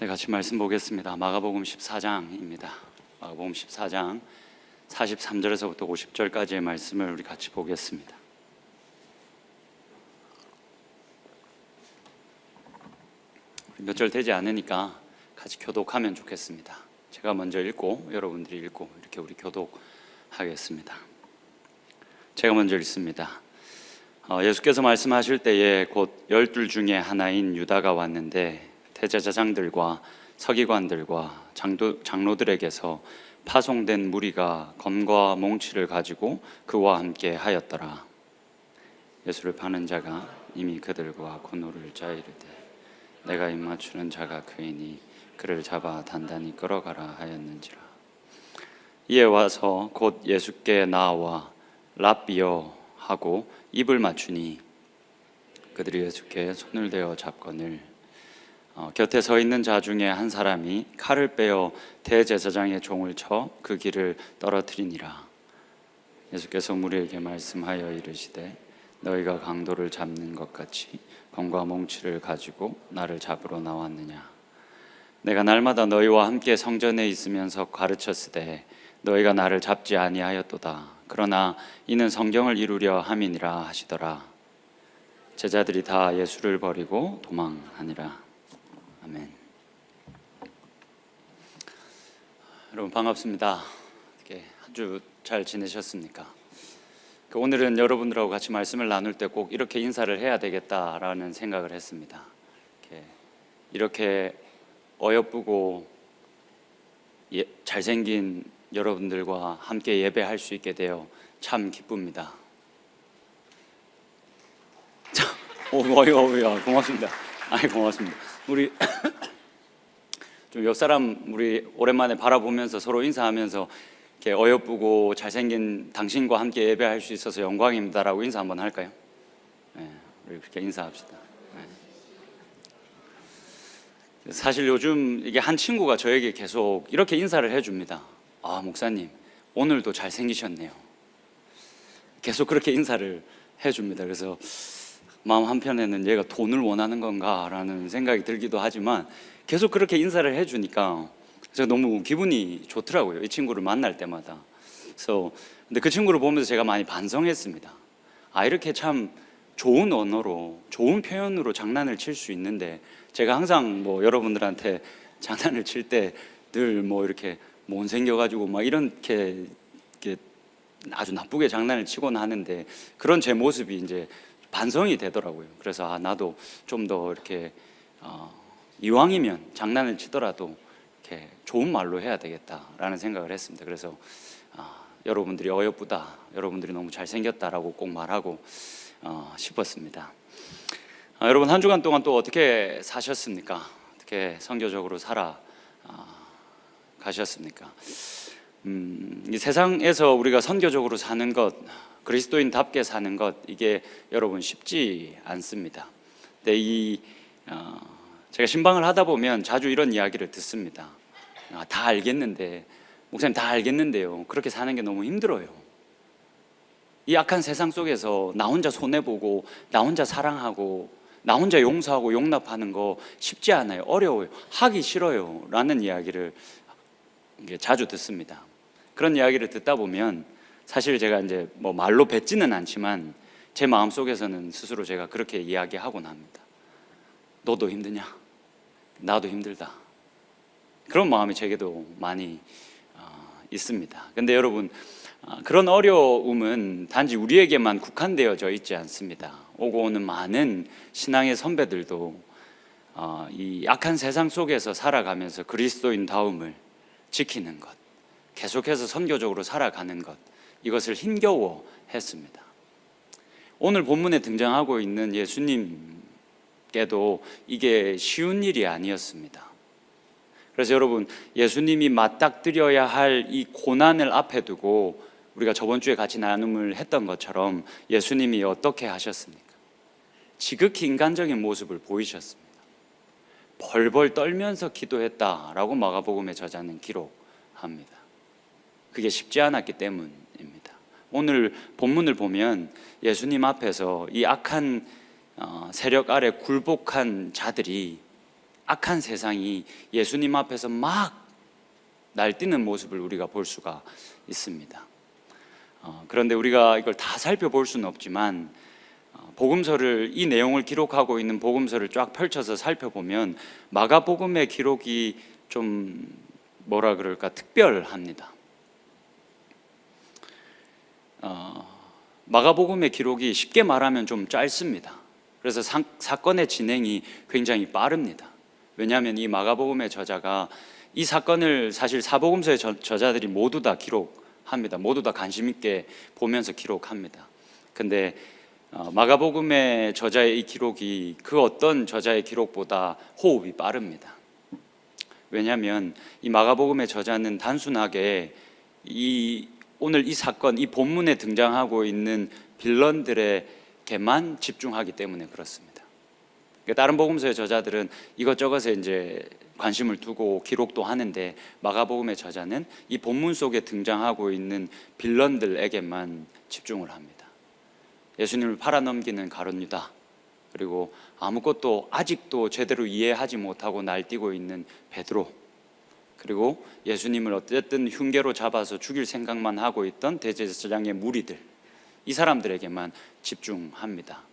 네, 같이 말씀 보겠습니다. 마가복음 14장입니다. 마가복음 14장 43절에서부터 50절까지의 말씀을 우리 같이 보겠습니다. 몇 절 되지 않으니까 같이 교독하면 좋겠습니다. 제가 먼저 읽고 여러분들이 읽고 이렇게 우리 교독하겠습니다. 제가 먼저 읽습니다. 예수께서 말씀하실 때에 곧 12 중에 하나인 유다가 왔는데 대제사장들과 서기관들과 장로들에게서 파송된 무리가 검과 몽치를 가지고 그와 함께 하였더라. 예수를 파는 자가 이미 그들과 고노를 짜이르되 내가 입맞추는 자가 그이니 그를 잡아 단단히 끌어가라 하였는지라. 이에 와서 곧 예수께 나와 랍비여 하고 입을 맞추니 그들이 예수께 손을 대어 잡거늘 곁에 서 있는 자 중에 한 사람이 칼을 빼어 대제사장의 종을 쳐 그 길을 떨어뜨리니라. 예수께서 무리에게 말씀하여 이르시되 너희가 강도를 잡는 것 같이 검과 몽치를 가지고 나를 잡으러 나왔느냐. 내가 날마다 너희와 함께 성전에 있으면서 가르쳤으되 너희가 나를 잡지 아니하였도다. 그러나 이는 성경을 이루려 함이니라 하시더라. 제자들이 다 예수를 버리고 도망하니라. 아멘. 여러분 반갑습니다. 한 주 잘 지내셨습니까? 오늘은 여러분들하고 같이 말씀을 나눌 때 꼭 이렇게 인사를 해야 되겠다라는 생각을 했습니다. 이렇게 어여쁘고 잘생긴 여러분들과 함께 예배할 수 있게 되어 참 기쁩니다. 고맙습니다. 고맙습니다. 우리 좀 옆 사람 우리 오랜만에 바라보면서 서로 인사하면서 이렇게 어여쁘고 잘생긴 당신과 함께 예배할 수 있어서 영광입니다라고 인사 한번 할까요? 네, 우리 그렇게 인사합시다. 네. 사실 요즘 이게 한 친구가 저에게 계속 이렇게 인사를 해줍니다. 목사님 오늘도 잘생기셨네요. 계속 그렇게 인사를 해줍니다. 그래서 마음 한편에는 얘가 돈을 원하는 건가라는 생각이 들기도 하지만 계속 그렇게 인사를 해주니까 제가 너무 기분이 좋더라고요. 이 친구를 만날 때마다. 근데 그 친구를 보면서 제가 많이 반성했습니다. 이렇게 참 좋은 언어로, 좋은 표현으로 장난을 칠 수 있는데 제가 항상 여러분들한테 장난을 칠 때 늘 이렇게 못생겨가지고 이렇게 아주 나쁘게 장난을 치곤 하는데 그런 제 모습이 이제 반성이 되더라고요. 그래서 나도 좀 더 이렇게 이왕이면 장난을 치더라도 이렇게 좋은 말로 해야 되겠다라는 생각을 했습니다. 그래서 여러분들이 어여쁘다, 여러분들이 너무 잘생겼다라고 꼭 말하고 싶었습니다. 여러분 한 주간 동안 또 어떻게 사셨습니까? 어떻게 선교적으로 가셨습니까? 이 세상에서 우리가 선교적으로 사는 것, 그리스도인답게 사는 것, 이게 여러분 쉽지 않습니다. 근데 제가 신방을 하다 보면 자주 이런 이야기를 듣습니다. 다 알겠는데, 목사님 다 알겠는데요, 그렇게 사는 게 너무 힘들어요. 이 악한 세상 속에서 나 혼자 손해보고 나 혼자 사랑하고 나 혼자 용서하고 용납하는 거 쉽지 않아요. 어려워요. 하기 싫어요 라는 이야기를 자주 듣습니다. 그런 이야기를 듣다 보면 사실 제가 이제 말로 뱉지는 않지만 제 마음속에서는 스스로 제가 그렇게 이야기하곤 합니다. 너도 힘드냐? 나도 힘들다. 그런 마음이 제게도 많이 있습니다. 근데 여러분 그런 어려움은 단지 우리에게만 국한되어져 있지 않습니다. 오고 오는 많은 신앙의 선배들도 이 악한 세상 속에서 살아가면서 그리스도인다움을 지키는 것, 계속해서 선교적으로 살아가는 것, 이것을 힘겨워 했습니다. 오늘 본문에 등장하고 있는 예수님께도 이게 쉬운 일이 아니었습니다. 그래서 여러분 예수님이 맞닥뜨려야 할 이 고난을 앞에 두고 우리가 저번 주에 같이 나눔을 했던 것처럼 예수님이 어떻게 하셨습니까? 지극히 인간적인 모습을 보이셨습니다. 벌벌 떨면서 기도했다라고 마가복음의 저자는 기록합니다. 그게 쉽지 않았기 때문입니다. 오늘 본문을 보면 예수님 앞에서 이 악한 세력 아래 굴복한 자들이 악한 세상이 예수님 앞에서 막 날뛰는 모습을 우리가 볼 수가 있습니다. 그런데 우리가 이걸 다 살펴볼 수는 없지만 복음서를, 이 내용을 기록하고 있는 복음서를 쫙 펼쳐서 살펴보면 마가복음의 기록이 좀 뭐라 그럴까, 특별합니다. 마가복음의 기록이 쉽게 말하면 좀 짧습니다. 그래서 사건의 진행이 굉장히 빠릅니다. 왜냐하면 이 마가복음의 저자가 이 사건을 사실 사복음서의 저자들이 모두 다 기록합니다. 모두 다 관심 있게 보면서 기록합니다. 근데 마가복음의 저자의 이 기록이 그 어떤 저자의 기록보다 호흡이 빠릅니다. 왜냐하면 이 마가복음의 저자는 단순하게 오늘 이 사건, 이 본문에 등장하고 있는 빌런들에게만 집중하기 때문에 그렇습니다. 다른 복음서의 저자들은 이것저것에 이제 관심을 두고 기록도 하는데, 마가복음의 저자는 이 본문 속에 등장하고 있는 빌런들에게만 집중을 합니다. 예수님을 팔아넘기는 가룟 유다, 그리고 아무것도 아직도 제대로 이해하지 못하고 날뛰고 있는 베드로, 그리고 예수님을 어쨌든 흉계로 잡아서 죽일 생각만 하고 있던 대제사장의 무리들, 이 사람들에게만 집중합니다.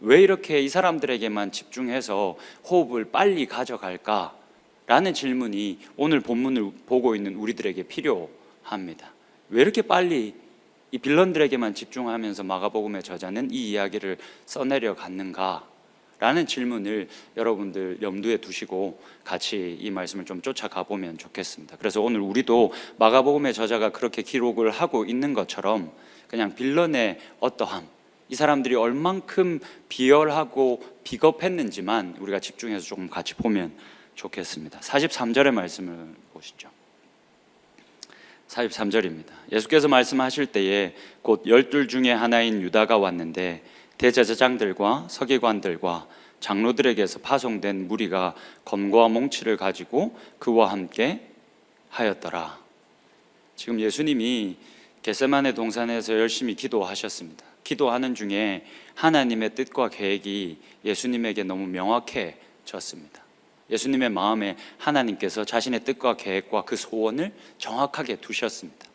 왜 이렇게 이 사람들에게만 집중해서 호흡을 빨리 가져갈까? 라는 질문이 오늘 본문을 보고 있는 우리들에게 필요합니다. 왜 이렇게 빨리 이 빌런들에게만 집중하면서 마가복음의 저자는 이 이야기를 써내려 갔는가? 라는 질문을 여러분들 염두에 두시고 같이 이 말씀을 좀 쫓아가 보면 좋겠습니다. 그래서 오늘 우리도 마가복음의 저자가 그렇게 기록을 하고 있는 것처럼 그냥 빌런의 어떠함, 이 사람들이 얼만큼 비열하고 비겁했는지만 우리가 집중해서 조금 같이 보면 좋겠습니다. 43절의 말씀을 보시죠. 43절입니다. 예수께서 말씀하실 때에 곧 12 중에 하나인 유다가 왔는데 대제사장들과 서기관들과 장로들에게서 파송된 무리가 검과 몽치를 가지고 그와 함께 하였더라. 지금 예수님이 겟세마네 동산에서 열심히 기도하셨습니다. 기도하는 중에 하나님의 뜻과 계획이 예수님에게 너무 명확해졌습니다. 예수님의 마음에 하나님께서 자신의 뜻과 계획과 그 소원을 정확하게 두셨습니다.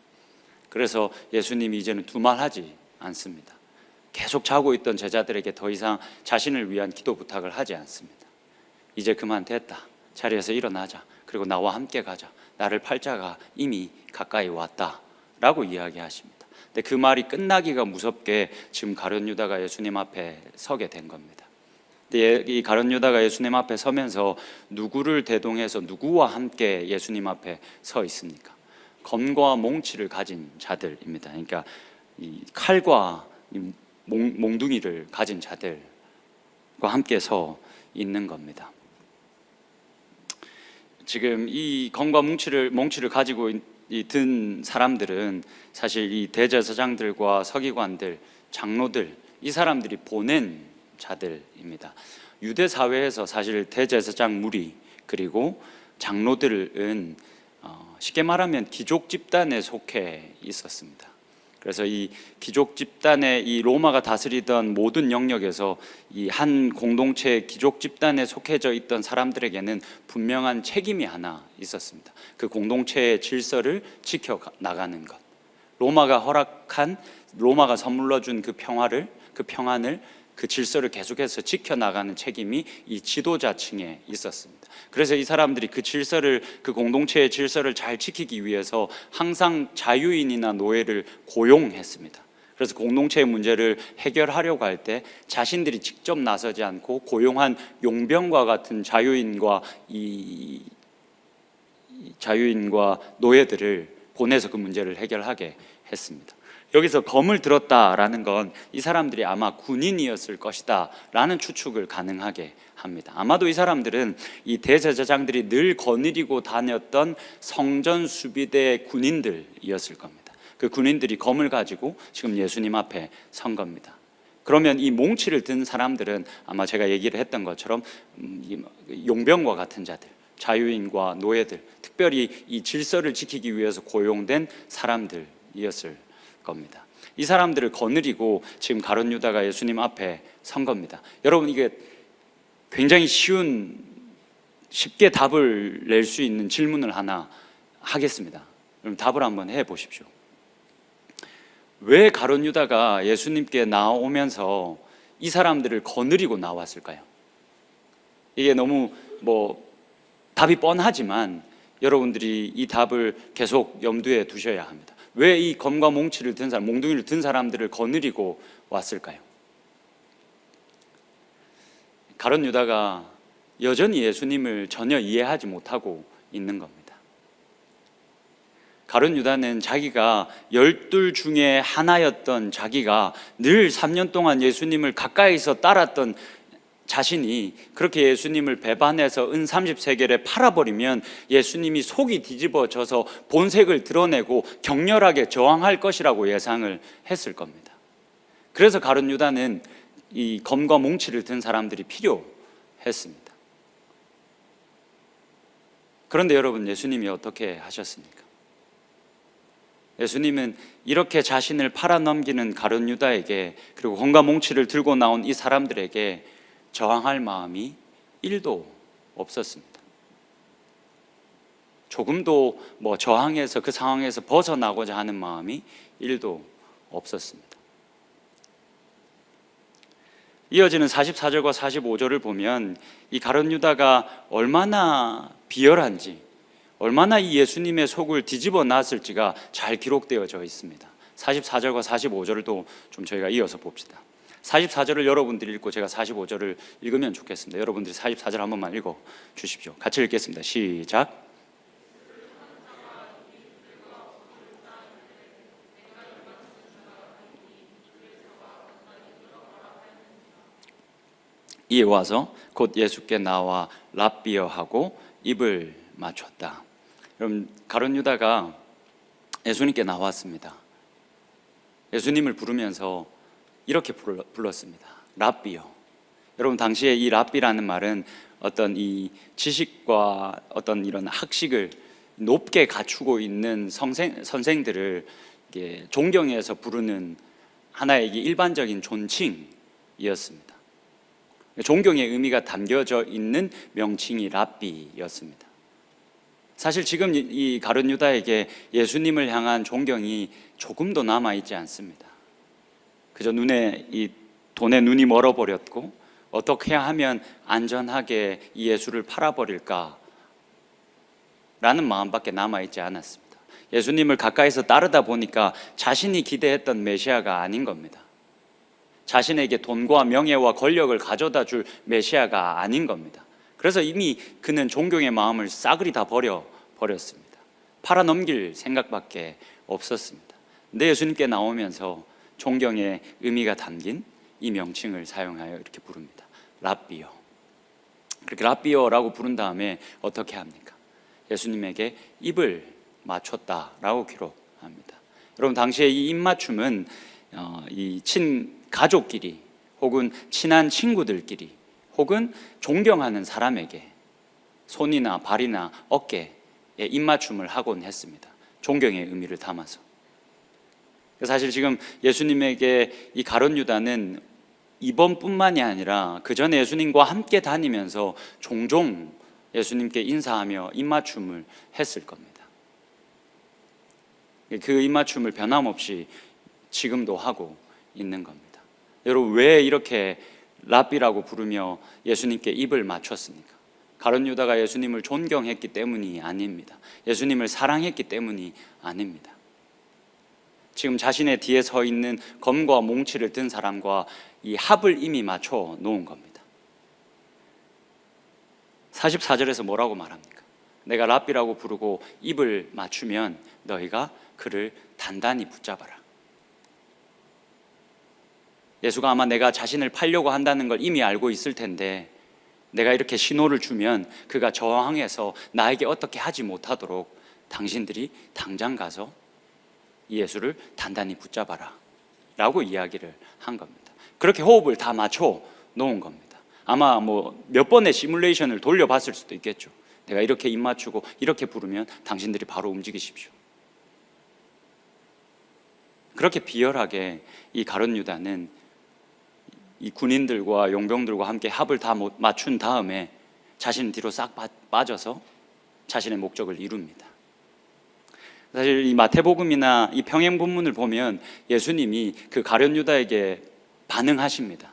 그래서 예수님이 이제는 두말하지 않습니다. 계속 자고 있던 제자들에게 더 이상 자신을 위한 기도 부탁을 하지 않습니다. 이제 그만 됐다. 자리에서 일어나자. 그리고 나와 함께 가자. 나를 팔 자가 이미 가까이 왔다. 라고 이야기하십니다. 근데 그 말이 끝나기가 무섭게 지금 가룟 유다가 예수님 앞에 서게 된 겁니다. 근데 이 가룟 유다가 예수님 앞에 서면서 누구를 대동해서 누구와 함께 예수님 앞에 서 있습니까? 검과 몽치를 가진 자들입니다. 그러니까 이 칼과 몽둥이를 가진 자들과 함께 서 있는 겁니다. 지금 이 검과 몽치를 가지고 든 사람들은 사실 이 대제사장들과 서기관들, 장로들, 이 사람들이 보낸 자들입니다. 유대 사회에서 사실 대제사장 무리 그리고 장로들은 쉽게 말하면 귀족 집단에 속해 있었습니다. 그래서 이 귀족 집단의 이 로마가 다스리던 모든 영역에서 이 한 공동체의 귀족 집단에 속해져 있던 사람들에게는 분명한 책임이 하나 있었습니다. 그 공동체의 질서를 지켜 나가는 것. 로마가 선물로 준 그 평안을 그 질서를 계속해서 지켜나가는 책임이 이 지도자층에 있었습니다. 그래서 이 사람들이 그 공동체의 질서를 잘 지키기 위해서 항상 자유인이나 노예를 고용했습니다. 그래서 공동체의 문제를 해결하려고 할 때 자신들이 직접 나서지 않고 고용한 용병과 같은 자유인과 노예들을 보내서 그 문제를 해결하게 했습니다. 여기서 검을 들었다라는 건 이 사람들이 아마 군인이었을 것이다 라는 추측을 가능하게 합니다. 아마도 이 사람들은 이 대제사장들이 늘 거느리고 다녔던 성전 수비대 군인들이었을 겁니다. 그 군인들이 검을 가지고 지금 예수님 앞에 선 겁니다. 그러면 이 몽치를 든 사람들은 아마 제가 얘기를 했던 것처럼 용병과 같은 자들, 자유인과 노예들, 특별히 이 질서를 지키기 위해서 고용된 사람들이었을 겁니다. 이 사람들을 거느리고 지금 가룟 유다가 예수님 앞에 선 겁니다. 여러분, 이게 굉장히 쉬운 쉽게 답을 낼 수 있는 질문을 하나 하겠습니다. 그럼 답을 한번 해보십시오. 왜 가룟 유다가 예수님께 나오면서 이 사람들을 거느리고 나왔을까요? 이게 너무 답이 뻔하지만 여러분들이 이 답을 계속 염두에 두셔야 합니다. 왜 이 검과 몽치를 든 사람, 몽둥이를 든 사람들을 거느리고 왔을까요? 가룟 유다가 여전히 예수님을 전혀 이해하지 못하고 있는 겁니다. 가룟 유다는 자기가 12 중에 하나였던 자기가 늘 3년 동안 예수님을 가까이서 따랐던 자신이 그렇게 예수님을 배반해서 은 30세겔에 팔아버리면 예수님이 속이 뒤집어져서 본색을 드러내고 격렬하게 저항할 것이라고 예상을 했을 겁니다. 그래서 가룟 유다는 이 검과 몽치를 든 사람들이 필요했습니다. 그런데 여러분, 예수님이 어떻게 하셨습니까? 예수님은 이렇게 자신을 팔아넘기는 가룟 유다에게, 그리고 검과 몽치를 들고 나온 이 사람들에게 저항할 마음이 1도 없었습니다. 조금도 저항해서 그 상황에서 벗어나고자 하는 마음이 1도 없었습니다. 이어지는 44절과 45절을 보면 이 가룟 유다가 얼마나 비열한지, 얼마나 이 예수님의 속을 뒤집어 놨을지가 잘 기록되어져 있습니다. 44절과 45절도 좀 저희가 이어서 봅시다. 44절을 여러분들이 읽고 제가 45절을 읽으면 좋겠습니다. 여러분들이 44절 한 번만 읽어 주십시오. 같이 읽겠습니다. 시작. 이에 와서 곧 예수께 나와 랍비어하고 입을 맞췄다. 여러분, 가룟 유다가 예수님께 나왔습니다. 예수님을 부르면서 이렇게 불렀습니다. 랍비요. 여러분, 당시에 이 랍비라는 말은 어떤 이 지식과 어떤 이런 학식을 높게 갖추고 있는 선생들을 존경해서 부르는 하나의 일반적인 존칭이었습니다. 존경의 의미가 담겨져 있는 명칭이 랍비였습니다. 사실 지금 이 가룟 유다에게 예수님을 향한 존경이 조금도 남아있지 않습니다. 그저 돈에 눈이 멀어버렸고 어떻게 하면 안전하게 이 예수를 팔아버릴까 라는 마음밖에 남아있지 않았습니다. 예수님을 가까이서 따르다 보니까 자신이 기대했던 메시아가 아닌 겁니다. 자신에게 돈과 명예와 권력을 가져다 줄 메시아가 아닌 겁니다. 그래서 이미 그는 존경의 마음을 싸그리 다 버렸습니다. 팔아넘길 생각밖에 없었습니다. 근데 예수님께 나오면서 존경의 의미가 담긴 이 명칭을 사용하여 이렇게 부릅니다. 랍비요. 그렇게 랍비요라고 부른 다음에 어떻게 합니까? 예수님에게 입을 맞췄다라고 기록합니다. 여러분, 당시에 이 입맞춤은 이 친가족끼리 혹은 친한 친구들끼리 혹은 존경하는 사람에게 손이나 발이나 어깨에 입맞춤을 하곤 했습니다. 존경의 의미를 담아서. 사실 지금 예수님에게 이 가룟 유다는 이번뿐만이 아니라 그 전에 예수님과 함께 다니면서 종종 예수님께 인사하며 입맞춤을 했을 겁니다. 그 입맞춤을 변함없이 지금도 하고 있는 겁니다. 여러분, 왜 이렇게 랍비라고 부르며 예수님께 입을 맞췄습니까? 가룟 유다가 예수님을 존경했기 때문이 아닙니다. 예수님을 사랑했기 때문이 아닙니다. 지금 자신의 뒤에 서 있는 검과 몽치를 든 사람과 이 합을 이미 맞춰 놓은 겁니다. 44절에서 뭐라고 말합니까? 내가 랍비라고 부르고 입을 맞추면 너희가 그를 단단히 붙잡아라. 예수가 아마 내가 자신을 팔려고 한다는 걸 이미 알고 있을 텐데 내가 이렇게 신호를 주면 그가 저항해서 나에게 어떻게 하지 못하도록 당신들이 당장 가서 예수를 단단히 붙잡아라 라고 이야기를 한 겁니다. 그렇게 호흡을 다 맞춰 놓은 겁니다. 아마 몇 번의 시뮬레이션을 돌려봤을 수도 있겠죠. 내가 이렇게 입 맞추고 이렇게 부르면 당신들이 바로 움직이십시오. 그렇게 비열하게 이 가룟 유다는 이 군인들과 용병들과 함께 합을 다 맞춘 다음에 자신 뒤로 싹 빠져서 자신의 목적을 이룹니다. 사실 이 마태복음이나 이 평행본문을 보면 예수님이 그 가룟 유다에게 반응하십니다.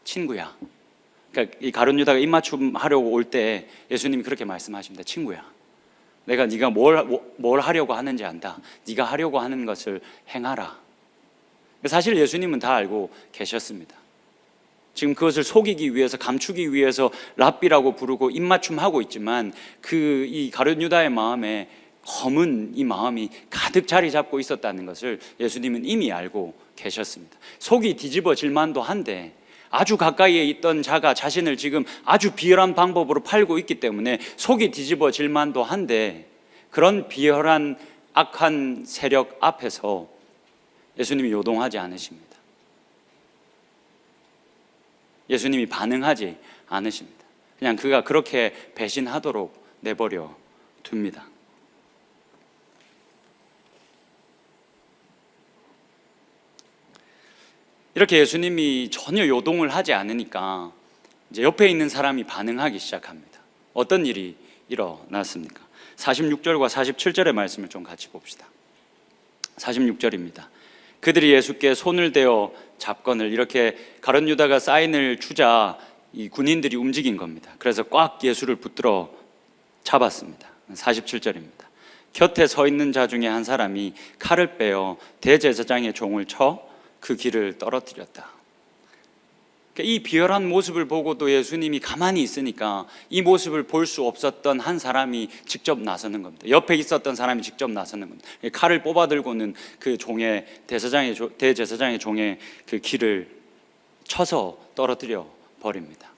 친구야. 그러니까 이 가룟 유다가 입맞춤 하려고 올 때 예수님이 그렇게 말씀하십니다. 친구야, 내가 네가 뭘 하려고 하는지 안다. 네가 하려고 하는 것을 행하라. 사실 예수님은 다 알고 계셨습니다. 지금 그것을 속이기 위해서, 감추기 위해서 랍비라고 부르고 입맞춤하고 있지만 이 가룟 유다의 마음에 검은 이 마음이 가득 자리 잡고 있었다는 것을 예수님은 이미 알고 계셨습니다. 속이 뒤집어질 만도 한데 아주 가까이에 있던 자가 자신을 지금 아주 비열한 방법으로 팔고 있기 때문에 속이 뒤집어질 만도 한데, 그런 비열한 악한 세력 앞에서 예수님이 요동하지 않으십니다. 예수님이 반응하지 않으십니다. 그냥 그가 그렇게 배신하도록 내버려 둡니다. 이렇게 예수님이 전혀 요동을 하지 않으니까 이제 옆에 있는 사람이 반응하기 시작합니다. 어떤 일이 일어났습니까? 46절과 47절의 말씀을 좀 같이 봅시다. 46절입니다. 그들이 예수께 손을 대어 잡건을, 이렇게 가룟 유다가 사인을 주자 이 군인들이 움직인 겁니다. 그래서 꽉 예수를 붙들어 잡았습니다. 47절입니다. 곁에 서 있는 자 중에 한 사람이 칼을 빼어 대제사장의 종을 쳐 그 길을 떨어뜨렸다. 이 비열한 모습을 보고도 예수님이 가만히 있으니까 이 모습을 볼 수 없었던 한 사람이 직접 나서는 겁니다. 옆에 있었던 사람이 직접 나서는 겁니다. 칼을 뽑아들고는 그 종의 대제사장의 종의 그 길을 쳐서 떨어뜨려 버립니다.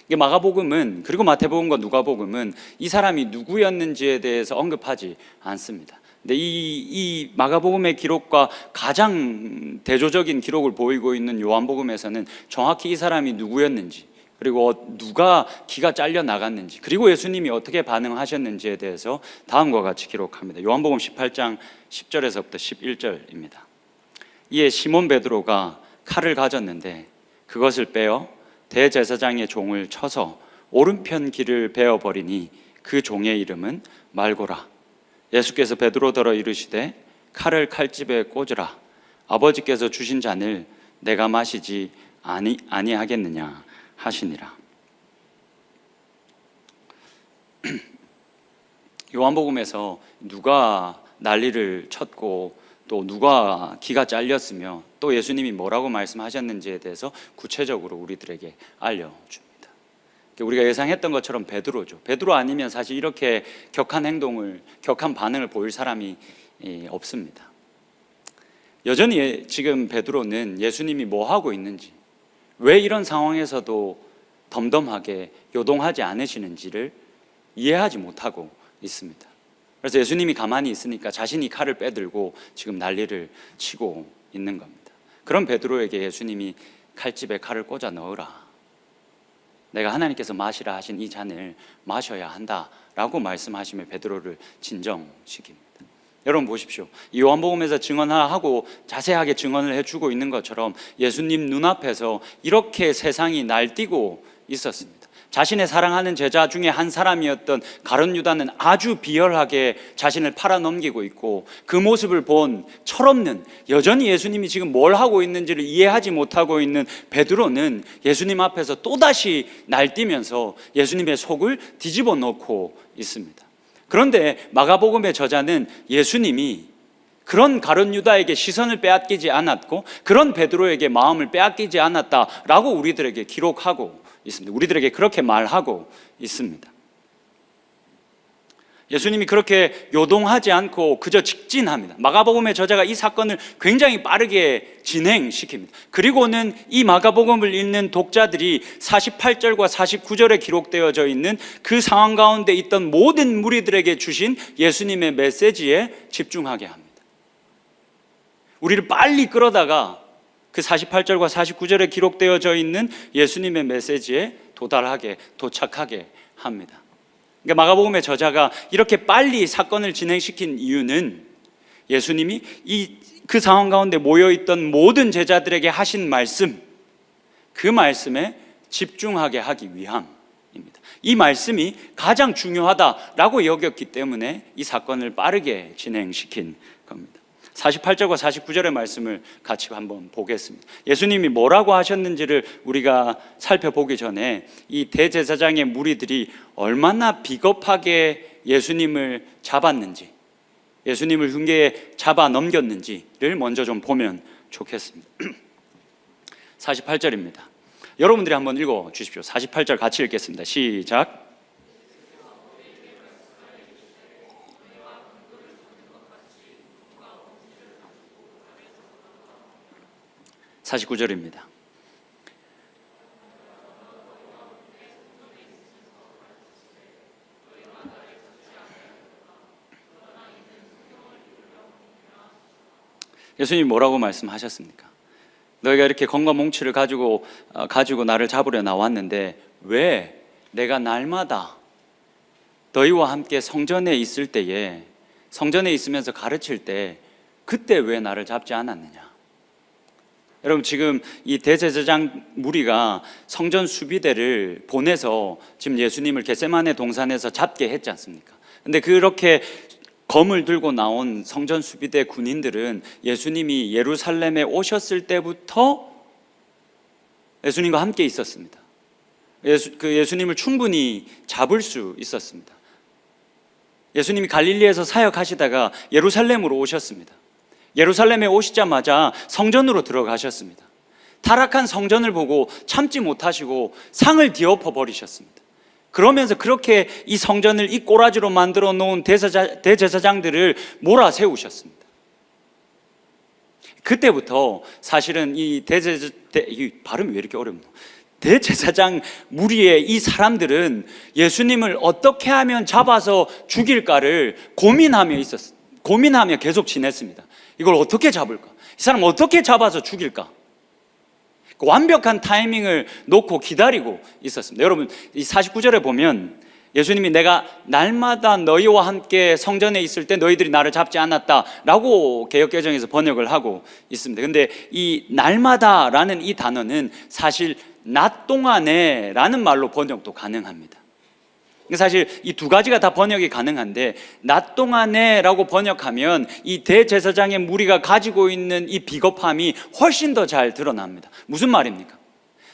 마가복음은, 그리고 마태복음과 누가복음은 이 사람이 누구였는지에 대해서 언급하지 않습니다. 근데 이 마가복음의 기록과 가장 대조적인 기록을 보이고 있는 요한복음에서는 정확히 이 사람이 누구였는지, 그리고 누가 기가 잘려 나갔는지, 그리고 예수님이 어떻게 반응하셨는지에 대해서 다음과 같이 기록합니다. 요한복음 18장 10절에서부터 11절입니다. 이에 시몬 베드로가 칼을 가졌는데 그것을 빼어 대제사장의 종을 쳐서 오른편 귀를 베어버리니 그 종의 이름은 말고라. 예수께서 베드로더러 이르시되 칼을 칼집에 꽂으라. 아버지께서 주신 잔을 내가 마시지 아니하겠느냐 하시니라. 요한복음에서 누가 난리를 쳤고 또 누가 기가 잘렸으며 또 예수님이 뭐라고 말씀하셨는지에 대해서 구체적으로 우리들에게 알려줍니다. 우리가 예상했던 것처럼 베드로죠. 베드로 아니면 사실 이렇게 격한 반응을 보일 사람이 없습니다. 여전히 지금 베드로는 예수님이 뭐 하고 있는지, 왜 이런 상황에서도 덤덤하게 요동하지 않으시는지를 이해하지 못하고 있습니다. 그래서 예수님이 가만히 있으니까 자신이 칼을 빼들고 지금 난리를 치고 있는 겁니다. 그런 베드로에게 예수님이 칼집에 칼을 꽂아 넣으라. 내가 하나님께서 마시라 하신 이 잔을 마셔야 한다라고 말씀하시며 베드로를 진정시킵니다. 여러분 보십시오. 이 요한복음에서 증언하고 자세하게 증언을 해주고 있는 것처럼 예수님 눈앞에서 이렇게 세상이 날뛰고 있었습니다. 자신의 사랑하는 제자 중에 한 사람이었던 가룟 유다는 아주 비열하게 자신을 팔아넘기고 있고, 그 모습을 본 철없는, 여전히 예수님이 지금 뭘 하고 있는지를 이해하지 못하고 있는 베드로는 예수님 앞에서 또다시 날뛰면서 예수님의 속을 뒤집어 놓고 있습니다. 그런데 마가복음의 저자는 예수님이 그런 가룟 유다에게 시선을 빼앗기지 않았고 그런 베드로에게 마음을 빼앗기지 않았다라고 우리들에게 기록하고 있습니다. 우리들에게 그렇게 말하고 있습니다. 예수님이 그렇게 요동하지 않고 그저 직진합니다. 마가복음의 저자가 이 사건을 굉장히 빠르게 진행시킵니다. 그리고는 이 마가복음을 읽는 독자들이 48절과 49절에 기록되어져 있는 그 상황 가운데 있던 모든 무리들에게 주신 예수님의 메시지에 집중하게 합니다. 우리를 빨리 끌어다가 그 48절과 49절에 기록되어져 있는 예수님의 메시지에 도착하게 합니다. 그러니까 마가복음의 저자가 이렇게 빨리 사건을 진행시킨 이유는 예수님이 그 상황 가운데 모여있던 모든 제자들에게 하신 말씀, 그 말씀에 집중하게 하기 위함입니다. 이 말씀이 가장 중요하다라고 여겼기 때문에 이 사건을 빠르게 진행시킨 겁니다. 48절과 49절의 말씀을 같이 한번 보겠습니다. 예수님이 뭐라고 하셨는지를 우리가 살펴보기 전에 이 대제사장의 무리들이 얼마나 비겁하게 예수님을 잡았는지, 예수님을 흉계에 잡아 넘겼는지를 먼저 좀 보면 좋겠습니다. 48절입니다. 여러분들이 한번 읽어 주십시오. 48절 같이 읽겠습니다. 시작. 49절입니다. 예수님이 뭐라고 말씀하셨습니까? 너희가 이렇게 검과 몽치를 가지고 나를 잡으려 나왔는데 왜 내가 날마다 너희와 함께 성전에 있을 때에, 성전에 있으면서 가르칠 때 그때 왜 나를 잡지 않았느냐? 여러분, 지금 이 대제사장 무리가 성전 수비대를 보내서 지금 예수님을 겟세마네 동산에서 잡게 했지 않습니까? 근데 그렇게 검을 들고 나온 성전 수비대 군인들은 예수님이 예루살렘에 오셨을 때부터 예수님과 함께 있었습니다. 예수님을 충분히 잡을 수 있었습니다. 예수님이 갈릴리에서 사역하시다가 예루살렘으로 오셨습니다. 예루살렘에 오시자마자 성전으로 들어가셨습니다. 타락한 성전을 보고 참지 못하시고 상을 뒤엎어 버리셨습니다. 그러면서 그렇게 이 성전을 이 꼬라지로 만들어 놓은 대제사장들을 몰아세우셨습니다. 그때부터 사실은 이 발음이 왜 이렇게 어렵노? 대제사장 무리의 이 사람들은 예수님을 어떻게 하면 잡아서 죽일까를 고민하며 계속 지냈습니다. 이걸 어떻게 잡을까? 이 사람 어떻게 잡아서 죽일까? 완벽한 타이밍을 놓고 기다리고 있었습니다. 여러분, 이 49절에 보면 예수님이 내가 날마다 너희와 함께 성전에 있을 때 너희들이 나를 잡지 않았다라고 개역개정에서 번역을 하고 있습니다. 근데 이 날마다라는 이 단어는 사실 낮 동안에 라는 말로 번역도 가능합니다. 사실 이 두 가지가 다 번역이 가능한데 낮 동안에 라고 번역하면 이 대제사장의 무리가 가지고 있는 이 비겁함이 훨씬 더 잘 드러납니다. 무슨 말입니까?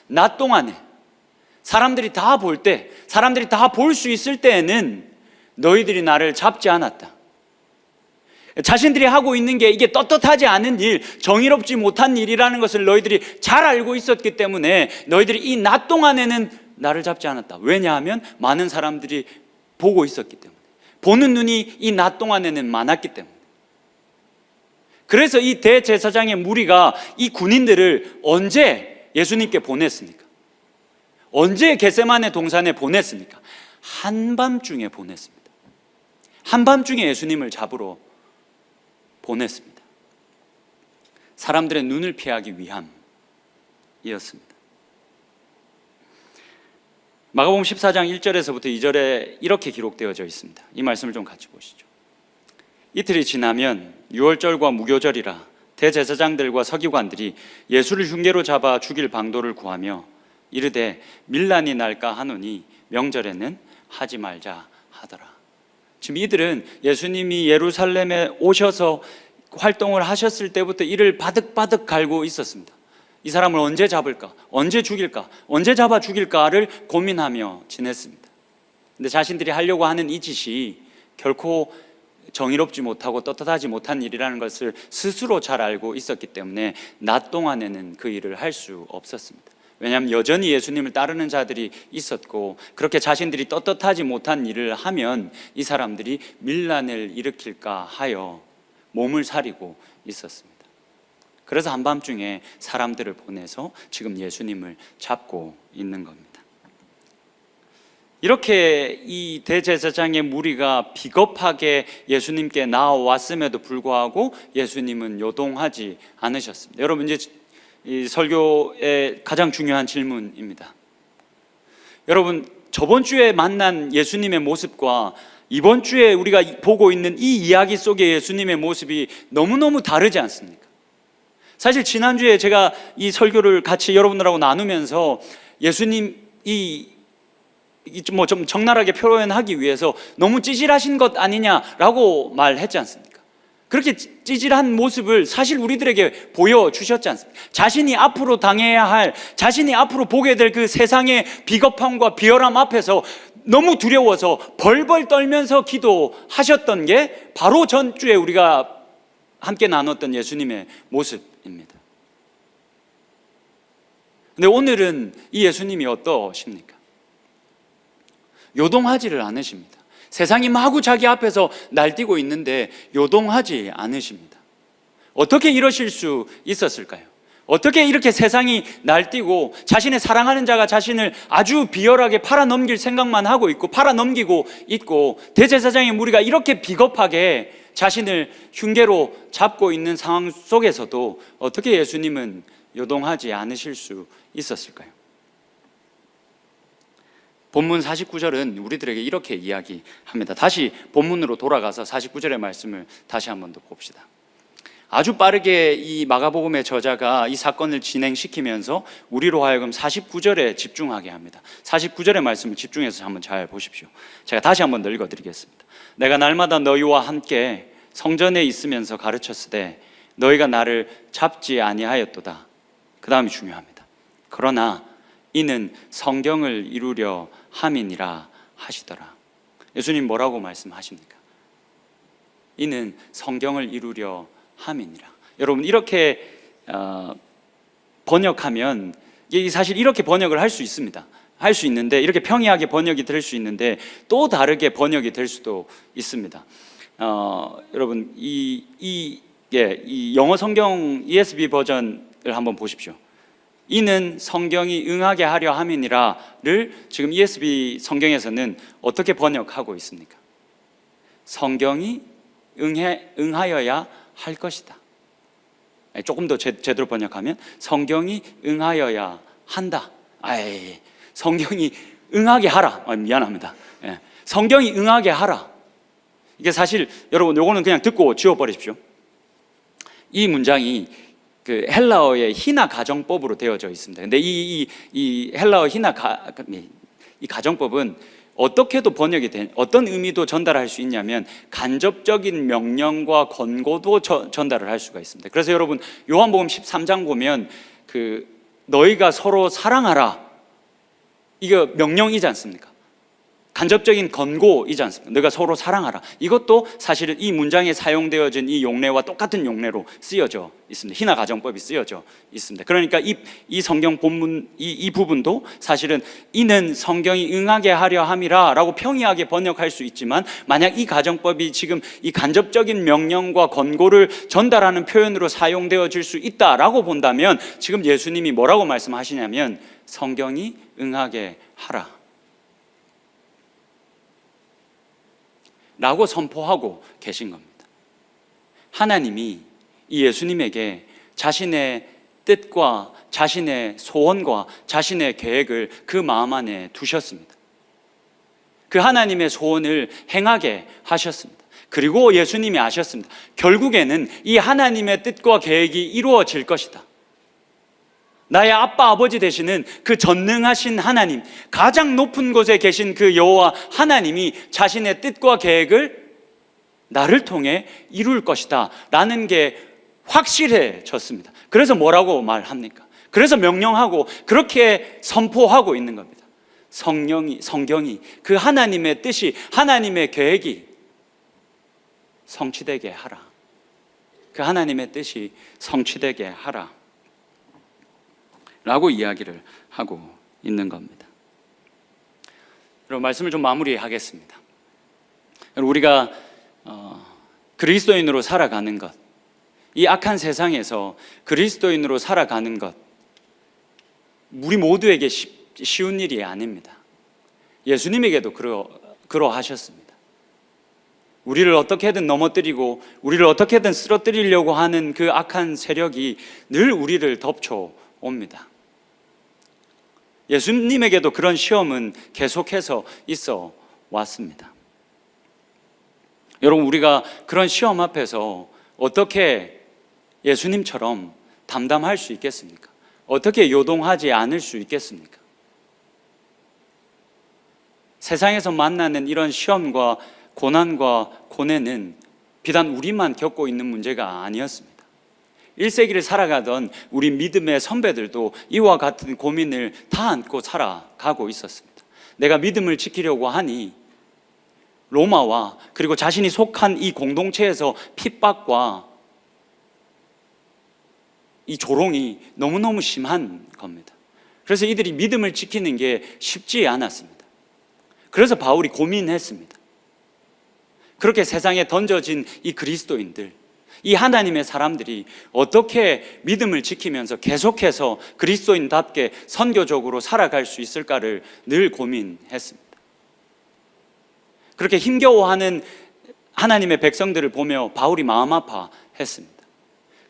낮 동안에 사람들이 다 볼 때, 사람들이 다 볼 수 있을 때에는 너희들이 나를 잡지 않았다. 자신들이 하고 있는 게 이게 떳떳하지 않은 일, 정의롭지 못한 일이라는 것을 너희들이 잘 알고 있었기 때문에 너희들이 이 낮 동안에는 나를 잡지 않았다. 왜냐하면 많은 사람들이 보고 있었기 때문에, 보는 눈이 이 낮 동안에는 많았기 때문에. 그래서 이 대제사장의 무리가 이 군인들을 언제 예수님께 보냈습니까? 언제 겟세마네 동산에 보냈습니까? 한밤중에 보냈습니다. 한밤중에 예수님을 잡으러 보냈습니다. 사람들의 눈을 피하기 위함이었습니다. 마가복음 14장 1절에서부터 2절에 이렇게 기록되어져 있습니다. 이 말씀을 좀 같이 보시죠. 이틀이 지나면 유월절과 무교절이라 대제사장들과 서기관들이 예수를 흉계로 잡아 죽일 방도를 구하며 이르되 밀란이 날까 하노니 명절에는 하지 말자 하더라. 지금 이들은 예수님이 예루살렘에 오셔서 활동을 하셨을 때부터 이를 바득바득 갈고 있었습니다. 이 사람을 언제 잡을까? 언제 죽일까? 언제 잡아 죽일까를 고민하며 지냈습니다. 근데 자신들이 하려고 하는 이 짓이 결코 정의롭지 못하고 떳떳하지 못한 일이라는 것을 스스로 잘 알고 있었기 때문에 낮 동안에는 그 일을 할 수 없었습니다. 왜냐하면 여전히 예수님을 따르는 자들이 있었고, 그렇게 자신들이 떳떳하지 못한 일을 하면 이 사람들이 밀란을 일으킬까 하여 몸을 사리고 있었습니다. 그래서 한밤중에 사람들을 보내서 지금 예수님을 잡고 있는 겁니다. 이렇게 이 대제사장의 무리가 비겁하게 예수님께 나와왔음에도 불구하고 예수님은 요동하지 않으셨습니다. 여러분, 이제 이 설교의 가장 중요한 질문입니다. 여러분, 저번 주에 만난 예수님의 모습과 이번 주에 우리가 보고 있는 이 이야기 속의 예수님의 모습이 너무너무 다르지 않습니까? 사실 지난주에 제가 이 설교를 같이 여러분들하고 나누면서 예수님 이 좀 적나라하게 표현하기 위해서 너무 찌질하신 것 아니냐라고 말했지 않습니까? 그렇게 찌질한 모습을 사실 우리들에게 보여주셨지 않습니까? 자신이 앞으로 당해야 할, 자신이 앞으로 보게 될 그 세상의 비겁함과 비열함 앞에서 너무 두려워서 벌벌 떨면서 기도하셨던 게 바로 전주에 우리가 함께 나눴던 예수님의 모습입니다. 근데 오늘은 이 예수님이 어떠십니까? 요동하지를 않으십니다. 세상이 마구 자기 앞에서 날뛰고 있는데 요동하지 않으십니다. 어떻게 이러실 수 있었을까요? 어떻게 이렇게 세상이 날뛰고 자신의 사랑하는 자가 자신을 아주 비열하게 팔아넘길 생각만 하고 있고 팔아넘기고 있고 대제사장의 무리가 이렇게 비겁하게 자신을 흉계로 잡고 있는 상황 속에서도 어떻게 예수님은 요동하지 않으실 수 있었을까요? 본문 49절은 우리들에게 이렇게 이야기합니다. 다시 본문으로 돌아가서 49절의 말씀을 다시 한번 더 봅시다. 아주 빠르게 이 마가복음의 저자가 이 사건을 진행시키면서 우리로 하여금 49절에 집중하게 합니다. 49절의 말씀을 집중해서 한번 잘 보십시오. 제가 다시 한번 더 읽어드리겠습니다. 내가 날마다 너희와 함께 성전에 있으면서 가르쳤으되 너희가 나를 잡지 아니하였도다. 그 다음이 중요합니다. 그러나 이는 성경을 이루려 함이니라 하시더라. 예수님 뭐라고 말씀하십니까? 이는 성경을 이루려 함이니라. 여러분 이렇게 번역하면 사실 이렇게 번역을 할 수 있습니다. 할 수 있는데 이렇게 평이하게 번역이 될 수 있는데 또 다르게 번역이 될 수도 있습니다. 여러분 이 영어 성경 ESV 버전을 한번 보십시오. 이는 성경이 응하게 하려 함이니라를 지금 ESV 성경에서는 어떻게 번역하고 있습니까? 성경이 응하여야 할 것이다. 조금 더 제대로 번역하면 성경이 응하여야 한다. 성경이 응하게 하라. 미안합니다. 성경이 응하게 하라. 이게 사실 여러분 요거는 그냥 듣고 지워버리십시오. 이 문장이 그 헬라어의 희나 가정법으로 되어져 있습니다. 근데 이 헬라어 희나 이 가정법은 어떻게도 번역이 된 어떤 의미도 전달할 수 있냐면 간접적인 명령과 권고도 전달을 할 수가 있습니다. 그래서 여러분 요한복음 13장 보면 그 너희가 서로 사랑하라 이거 명령이지 않습니까? 간접적인 권고이지 않습니까? 너희가 서로 사랑하라. 이것도 사실은 이 문장에 사용되어진 이 용례와 똑같은 용례로 쓰여져 있습니다. 희나 가정법이 쓰여져 있습니다. 그러니까 이 성경 본문 이 부분도 사실은 이는 성경이 응하게 하려 함이라 라고 평이하게 번역할 수 있지만 만약 이 가정법이 지금 이 간접적인 명령과 권고를 전달하는 표현으로 사용되어질 수 있다라고 본다면 지금 예수님이 뭐라고 말씀하시냐면 성경이 응하게 하라 라고 선포하고 계신 겁니다. 하나님이 이 예수님에게 자신의 뜻과 자신의 소원과 자신의 계획을 그 마음 안에 두셨습니다. 그 하나님의 소원을 행하게 하셨습니다. 그리고 예수님이 아셨습니다. 결국에는 이 하나님의 뜻과 계획이 이루어질 것이다. 나의 아빠 아버지 되시는 그 전능하신 하나님, 가장 높은 곳에 계신 그 여호와 하나님이 자신의 뜻과 계획을 나를 통해 이룰 것이다 라는 게 확실해졌습니다. 그래서 뭐라고 말합니까? 그래서 명령하고 그렇게 선포하고 있는 겁니다. 성경이 그 하나님의 뜻이 하나님의 계획이 성취되게 하라. 그 하나님의 뜻이 성취되게 하라 라고 이야기를 하고 있는 겁니다. 여러분 말씀을 좀 마무리하겠습니다. 우리가 그리스도인으로 살아가는 것, 이 악한 세상에서 그리스도인으로 살아가는 것 우리 모두에게 쉬운 일이 아닙니다. 예수님에게도 그러하셨습니다. 우리를 어떻게든 넘어뜨리고 우리를 어떻게든 쓰러뜨리려고 하는 그 악한 세력이 늘 우리를 덮쳐옵니다. 예수님에게도 그런 시험은 계속해서 있어 왔습니다. 여러분 우리가 그런 시험 앞에서 어떻게 예수님처럼 담담할 수 있겠습니까? 어떻게 요동하지 않을 수 있겠습니까? 세상에서 만나는 이런 시험과 고난과 고뇌는 비단 우리만 겪고 있는 문제가 아니었습니다. 1세기를 살아가던 우리 믿음의 선배들도 이와 같은 고민을 다 안고 살아가고 있었습니다. 내가 믿음을 지키려고 하니 로마와 그리고 자신이 속한 이 공동체에서 핍박과 이 조롱이 너무너무 심한 겁니다. 그래서 이들이 믿음을 지키는 게 쉽지 않았습니다. 그래서 바울이 고민했습니다. 그렇게 세상에 던져진 이 그리스도인들, 이 하나님의 사람들이 어떻게 믿음을 지키면서 계속해서 그리스도인답게 선교적으로 살아갈 수 있을까를 늘 고민했습니다. 그렇게 힘겨워하는 하나님의 백성들을 보며 바울이 마음 아파했습니다.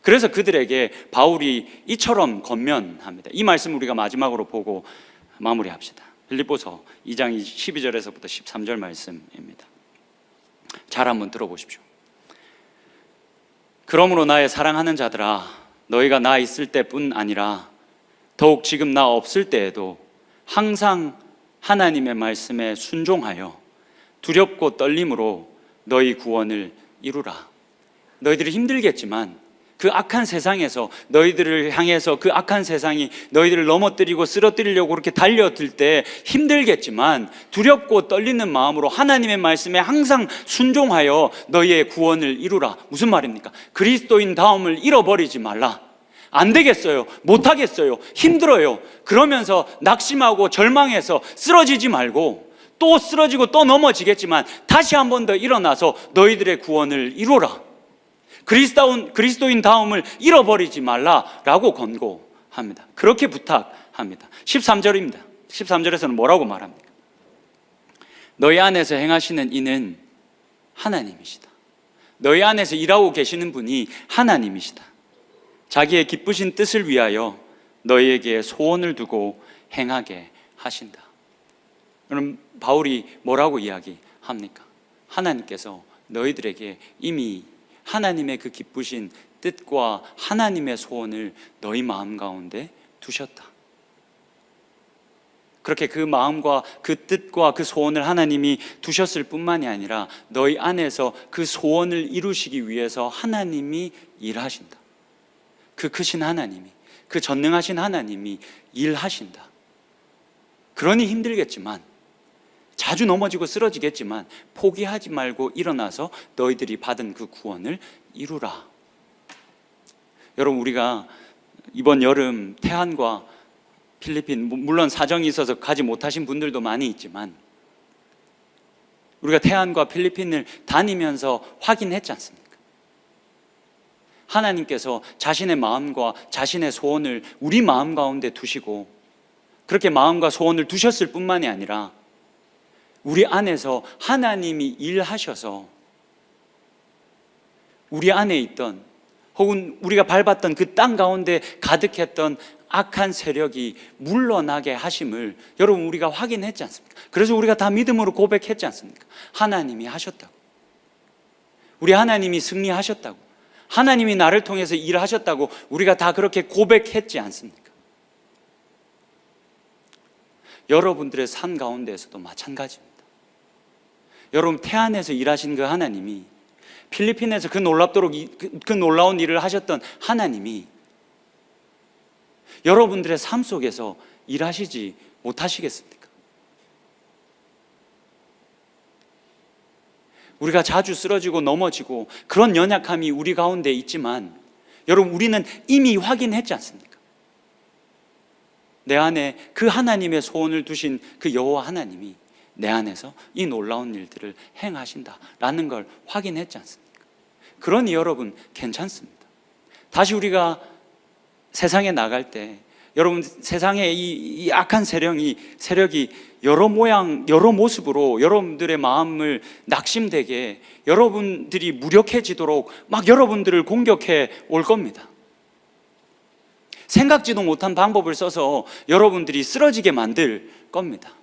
그래서 그들에게 바울이 이처럼 권면합니다. 이 말씀 우리가 마지막으로 보고 마무리합시다. 빌립보서 2장 12절에서부터 13절 말씀입니다. 잘 한번 들어보십시오. 그러므로 나의 사랑하는 자들아, 너희가 나 있을 때뿐 아니라 더욱 지금 나 없을 때에도 항상 하나님의 말씀에 순종하여 두렵고 떨림으로 너희 구원을 이루라. 너희들이 힘들겠지만 그 악한 세상에서 너희들을 향해서 그 악한 세상이 너희들을 넘어뜨리고 쓰러뜨리려고 그렇게 달려들 때 힘들겠지만 두렵고 떨리는 마음으로 하나님의 말씀에 항상 순종하여 너희의 구원을 이루라. 무슨 말입니까? 그리스도인 다움을 잃어버리지 말라. 안 되겠어요. 못하겠어요. 힘들어요. 그러면서 낙심하고 절망해서 쓰러지지 말고 또 쓰러지고 또 넘어지겠지만 다시 한 번 더 일어나서 너희들의 구원을 이루라. 그리스도인 다움을 잃어버리지 말라라고 권고합니다. 그렇게 부탁합니다. 13절입니다. 13절에서는 뭐라고 말합니까? 너희 안에서 행하시는 이는 하나님이시다. 너희 안에서 일하고 계시는 분이 하나님이시다. 자기의 기쁘신 뜻을 위하여 너희에게 소원을 두고 행하게 하신다. 그럼 바울이 뭐라고 이야기합니까? 하나님께서 너희들에게 이미 하나님의 그 기쁘신 뜻과 하나님의 소원을 너희 마음 가운데 두셨다. 그렇게 그 마음과 그 뜻과 그 소원을 하나님이 두셨을 뿐만이 아니라 너희 안에서 그 소원을 이루시기 위해서 하나님이 일하신다. 그 크신 하나님이, 그 전능하신 하나님이 일하신다. 그러니 힘들겠지만, 자주 넘어지고 쓰러지겠지만 포기하지 말고 일어나서 너희들이 받은 그 구원을 이루라. 여러분, 우리가 이번 여름 태안과 필리핀, 물론 사정이 있어서 가지 못하신 분들도 많이 있지만 우리가 태안과 필리핀을 다니면서 확인했지 않습니까? 하나님께서 자신의 마음과 자신의 소원을 우리 마음 가운데 두시고 그렇게 마음과 소원을 두셨을 뿐만이 아니라 우리 안에서 하나님이 일하셔서 우리 안에 있던 혹은 우리가 밟았던 그 땅 가운데 가득했던 악한 세력이 물러나게 하심을 여러분 우리가 확인했지 않습니까? 그래서 우리가 다 믿음으로 고백했지 않습니까? 하나님이 하셨다고, 우리 하나님이 승리하셨다고, 하나님이 나를 통해서 일하셨다고 우리가 다 그렇게 고백했지 않습니까? 여러분들의 삶 가운데에서도 마찬가지입니다. 여러분, 태안에서 일하신 그 하나님이, 필리핀에서 그 놀라운 일을 하셨던 하나님이 여러분들의 삶 속에서 일하시지 못하시겠습니까? 우리가 자주 쓰러지고 넘어지고 그런 연약함이 우리 가운데 있지만 여러분, 우리는 이미 확인했지 않습니까? 내 안에 그 하나님의 소원을 두신 그 여호와 하나님이 내 안에서 이 놀라운 일들을 행하신다라는 걸 확인했지 않습니까? 그러니 여러분, 괜찮습니다. 다시 우리가 세상에 나갈 때 여러분, 세상에 이 악한 세력이 여러 모양 여러 모습으로 여러분들의 마음을 낙심되게, 여러분들이 무력해지도록 막 여러분들을 공격해 올 겁니다. 생각지도 못한 방법을 써서 여러분들이 쓰러지게 만들 겁니다.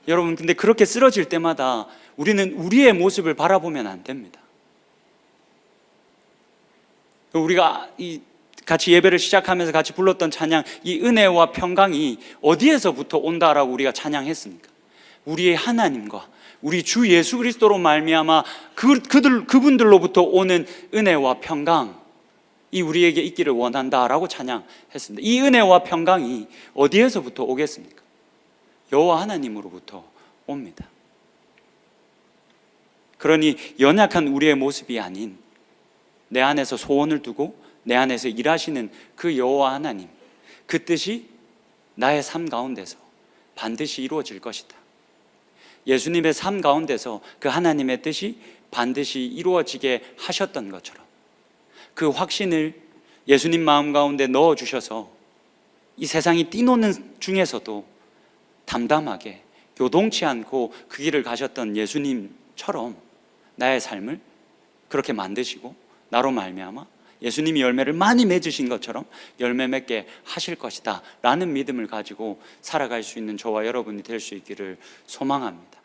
여러분, 근데 그렇게 쓰러질 때마다 우리는 우리의 모습을 바라보면 안 됩니다. 우리가 같이 예배를 시작하면서 같이 불렀던 찬양, 이 은혜와 평강이 어디에서부터 온다라고 우리가 찬양했습니까? 우리의 하나님과 우리 주 예수 그리스도로 말미암아 그분들로부터 오는 은혜와 평강이 우리에게 있기를 원한다라고 찬양했습니다. 이 은혜와 평강이 어디에서부터 오겠습니까? 여호와 하나님으로부터 옵니다. 그러니 연약한 우리의 모습이 아닌 내 안에서 소원을 두고 내 안에서 일하시는 그 여호와 하나님, 그 뜻이 나의 삶 가운데서 반드시 이루어질 것이다. 예수님의 삶 가운데서 그 하나님의 뜻이 반드시 이루어지게 하셨던 것처럼 그 확신을 예수님 마음 가운데 넣어주셔서 이 세상이 뛰노는 중에서도 담담하게 요동치 않고 그 길을 가셨던 예수님처럼 나의 삶을 그렇게 만드시고 나로 말미암아 예수님이 열매를 많이 맺으신 것처럼 열매 맺게 하실 것이다 라는 믿음을 가지고 살아갈 수 있는 저와 여러분이 될 수 있기를 소망합니다.